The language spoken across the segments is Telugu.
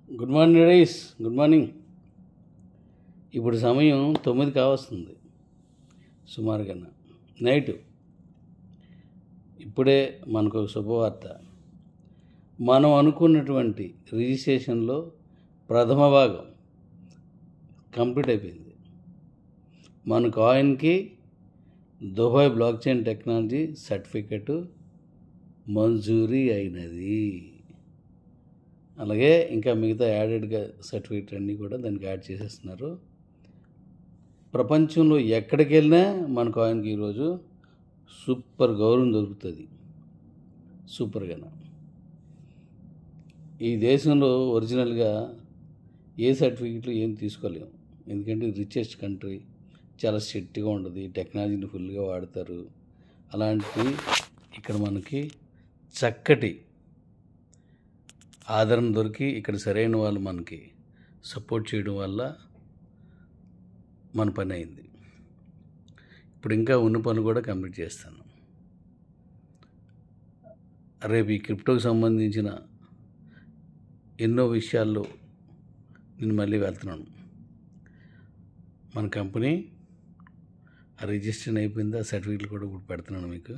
Good morning rice, good morning. ఇప్పుడు సమయం 9 కావస్తుంది సుమారుగా నైటు. ఇప్పుడే మనకు ఒక శుభవార్త. మనం అనుకున్నటువంటి రిజిస్ట్రేషన్లో ప్రథమ భాగం కంప్లీట్ అయిపోయింది. మన కాయిన్కి Dubai blockchain technology certificate మంజూరీ అయినది. అలాగే ఇంకా మిగతా యాడెడ్గా సర్టిఫికెట్ అన్నీ కూడా దానికి యాడ్ చేసేస్తున్నారు. ప్రపంచంలో ఎక్కడికి వెళ్ళినా మన కాయిన్కి ఈరోజు సూపర్ గౌరవం దొరుకుతుంది. సూపర్గా ఈ దేశంలో ఒరిజినల్గా ఏ సర్టిఫికెట్లు ఏం తీసుకోలేము. ఎందుకంటే రిచెస్ట్ కంట్రీ, చాలా స్ట్రిక్ట్గా ఉంటుంది, టెక్నాలజీని ఫుల్గా వాడతారు. అలాంటివి ఇక్కడ మనకి చక్కటి ఆదరణ దొరికి ఇక్కడ సరైన వాళ్ళు మనకి సపోర్ట్ చేయడం వల్ల మన పని అయింది. ఇప్పుడు ఇంకా ఉన్న పని కూడా కంప్లీట్ చేస్తాను. రేపు ఈ క్రిప్టోకి సంబంధించిన ఎన్నో విషయాల్లో నేను మళ్ళీ వెళ్తున్నాను. మన కంపెనీ రిజిస్ట్రేషన్ అయిపోయింది, ఆ సర్టిఫికెట్లు కూడా ఇప్పుడు పెడుతున్నాను, మీకు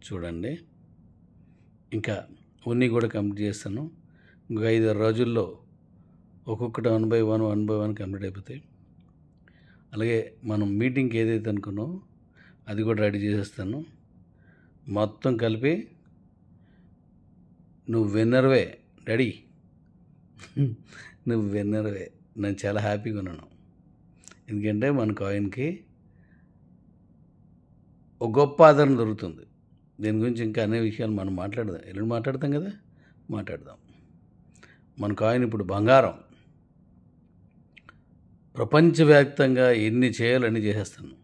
చూడండి. ఇంకా ఉన్ని కూడా కంప్లీట్ చేస్తాను. ఇంకొక 5-6 రోజుల్లో ఒక్కొక్కటి 1 by 1 కంప్లీట్ అయిపోతాయి. అలాగే మనం మీటింగ్కి ఏదైతే అనుకున్నామో అది కూడా రెడీ చేసేస్తాను. మొత్తం కలిపి నువ్వు విన్నర్వే డాడీ, నువ్వు విన్నర్వే. నేను చాలా హ్యాపీగా ఉన్నాను. ఎందుకంటే మన కాయిన్కి ఒక గొప్ప ఆదరణ దొరుకుతుంది. దీని గురించి ఇంకా అనే విషయాలు మనం మాట్లాడదాం, ఎల్లుండి మాట్లాడతాం కదా, మాట్లాడదాం. మన కాయిన్ ఇప్పుడు బంగారం. ప్రపంచవ్యాప్తంగా ఎన్ని చేయాలని చేసేస్తాను.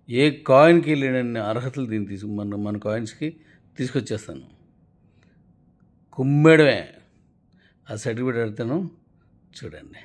ఏ కాయిన్కి లేని అర్హతలు దీన్ని మన కాయిన్స్కి తీసుకొచ్చేస్తాను. కుమ్మేడమే ఆ సర్టిఫికేట్ పెడతాను. చూడండి.